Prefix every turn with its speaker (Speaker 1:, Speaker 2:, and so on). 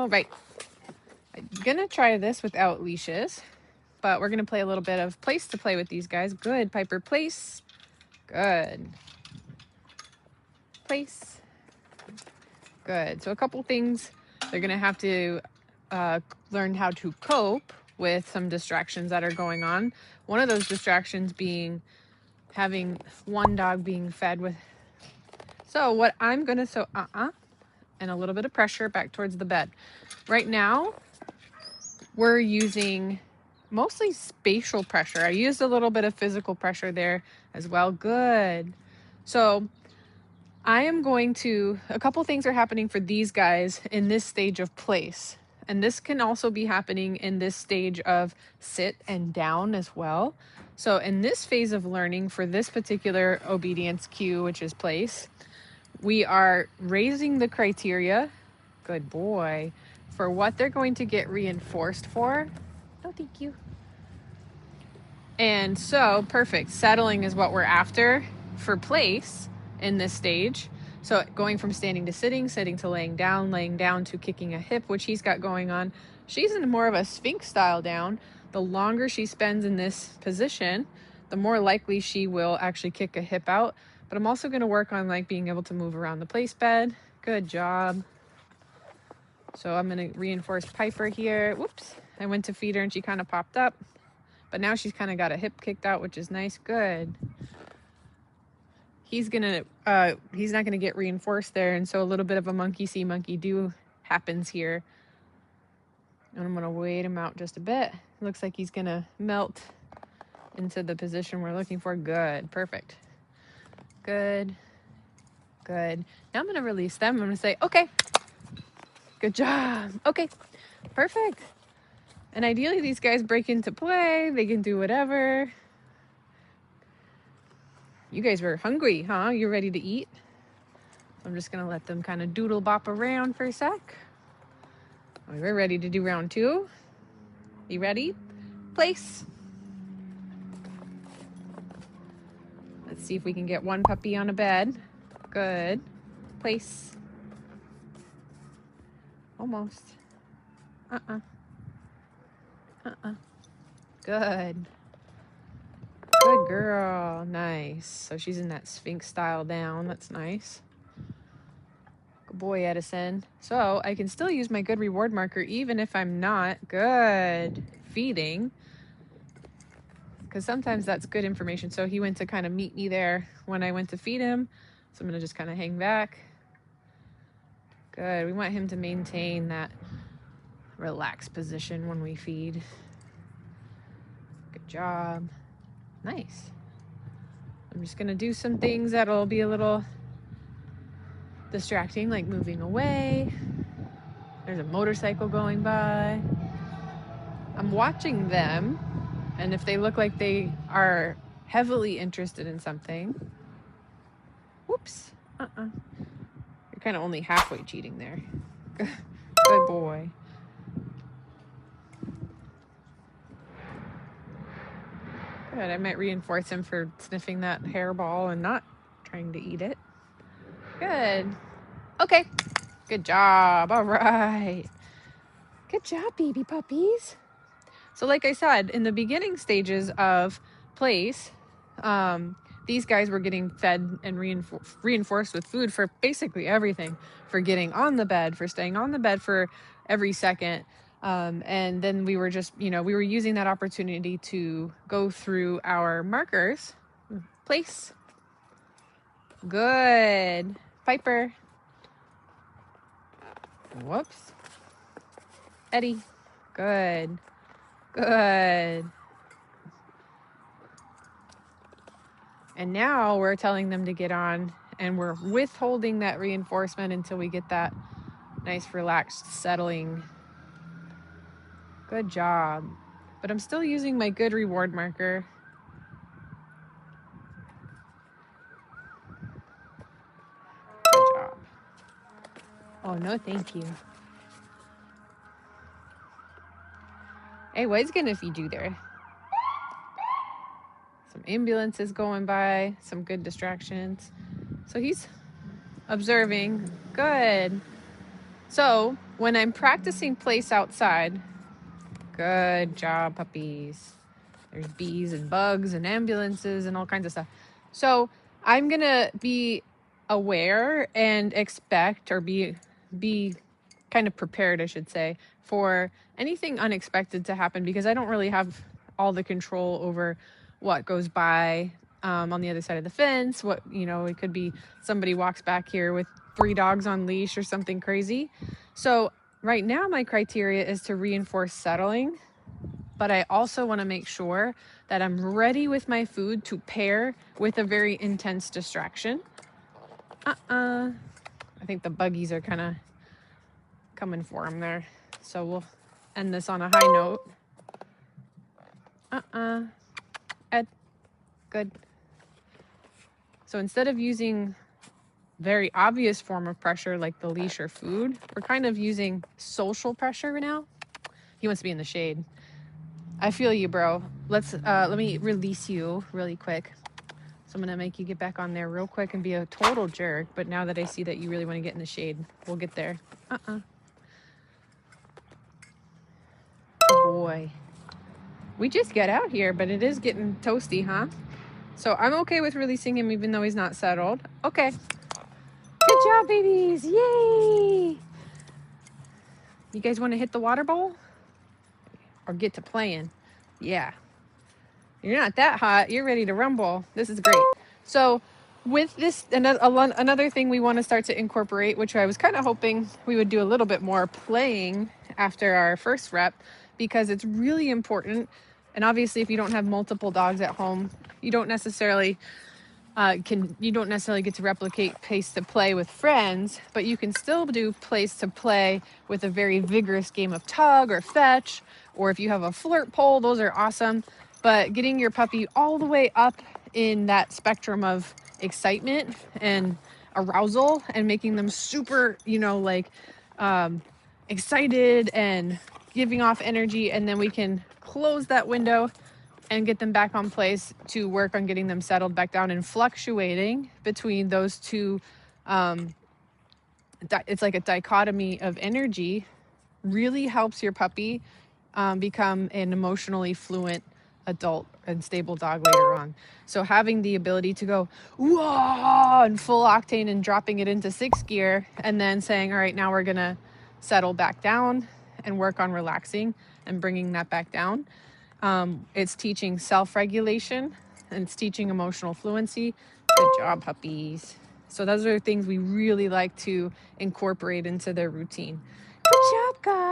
Speaker 1: All right. I'm gonna try this without leashes, but we're gonna play a little bit of place to play with these guys. Good, Piper, place. Good. Place. Good. So a couple things they're gonna have to learn how to cope with some distractions that are going on. One of those distractions being having one dog being fed with. So what I'm gonna, and a little bit of pressure back towards the bed. Right now, we're using mostly spatial pressure. I used a little bit of physical pressure there as well. Good. So I am going to, a couple things are happening for these guys in this stage of place. And this can also be happening in this stage of sit and down as well. So in this phase of learning for this particular obedience cue, which is place, we are raising the criteria, good boy, for what they're going to get reinforced for. No, thank you. And so, perfect. Settling is what we're after for place in this stage. So going from standing to sitting, sitting to laying down to kicking a hip, which he's got going on. She's in more of a Sphinx style down. The longer she spends in this position, the more likely she will actually kick a hip out. But I'm also going to work on like being able to move around the place bed. Good job. So I'm going to reinforce Piper here. Whoops. I went to feed her and she kind of popped up. But now she's kind of got a hip kicked out, which is nice. Good. He's not gonna get reinforced there. And so a little bit of a monkey see, monkey do happens here. And I'm gonna wait him out just a bit. Looks like he's gonna melt into the position we're looking for. Good, perfect. Good, good. Now I'm gonna release them. I'm gonna say, okay, good job. Okay, perfect. And ideally these guys break into play. They can do whatever. You guys were hungry, huh? You're ready to eat? I'm just gonna let them kind of doodle bop around for a sec. We're ready to do round 2. You ready? Place. Let's see if we can get one puppy on a bed. Good. Place. Almost. Good. Good girl. Nice. So she's in that Sphinx style down. That's nice. Good boy, Edison. So I can still use my good reward marker even if I'm not good feeding. Because sometimes that's good information. So he went to kind of meet me there when I went to feed him. So I'm going to just kind of hang back. Good. We want him to maintain that relaxed position when we feed. Good job. Nice. I'm just going to do some things that'll be a little distracting, like moving away. There's a motorcycle going by. I'm watching them, and if they look like they are heavily interested in something, whoops, you're kind of only halfway cheating there. Good boy. Good, I might reinforce him for sniffing that hairball and not trying to eat it. Good. Okay. Good job. All right. Good job, baby puppies. So like I said, in the beginning stages of place, these guys were getting fed and reinforced with food for basically everything, for getting on the bed, for staying on the bed for every second. And then we were just, we were using that opportunity to go through our markers. Place. Good. Piper. Whoops. Eddie. Good. Good. And now we're telling them to get on, and we're withholding that reinforcement until we get that nice relaxed settling. Good job. But I'm still using my good reward marker. Good job. Oh, no, thank you. Hey, what is gonna feed you there? Some ambulances going by, some good distractions. So he's observing. Good. So when I'm practicing place outside, good job, puppies. There's bees and bugs and ambulances and all kinds of stuff. So I'm going to be aware and expect, or be kind of prepared, I should say, for anything unexpected to happen, because I don't really have all the control over what goes by on the other side of the fence. What, it could be somebody walks back here with 3 dogs on leash or something crazy. So right now my criteria is to reinforce settling, but I also want to make sure that I'm ready with my food to pair with a very intense distraction. I think the buggies are kind of coming for him there. So we'll end this on a high note. Ed, good. So instead of using very obvious form of pressure like the leash or food, we're kind of using social pressure now. He wants to be in the shade. I feel you, bro. Let me release you really quick. So I'm gonna make you get back on there real quick and be a total jerk. But now that I see that you really want to get in the shade, we'll get there. Oh boy. We just get out here, but it is getting toasty, huh? So I'm okay with releasing him even though he's not settled. Okay. Good job, babies. Yay! You guys want to hit the water bowl? Or get to playing? Yeah. You're not that hot. You're ready to rumble. This is great. So with this, another thing we want to start to incorporate, which I was kind of hoping we would do a little bit more playing after our first rep, because it's really important. And obviously, if you don't have multiple dogs at home, you don't necessarily get to replicate place to play with friends, but you can still do place to play with a very vigorous game of tug or fetch, or if you have a flirt pole, those are awesome. But getting your puppy all the way up in that spectrum of excitement and arousal and making them super, excited and giving off energy, and then we can close that window and get them back on place to work on getting them settled back down, and fluctuating between those two. It's like a dichotomy of energy, really helps your puppy become an emotionally fluent adult and stable dog later on. So having the ability to go whoa and full octane and dropping it into 6th gear, and then saying, all right, now we're gonna settle back down and work on relaxing and bringing that back down. It's teaching self-regulation, and it's teaching emotional fluency. Good job, puppies. So those are things we really like to incorporate into their routine. Good job, guys.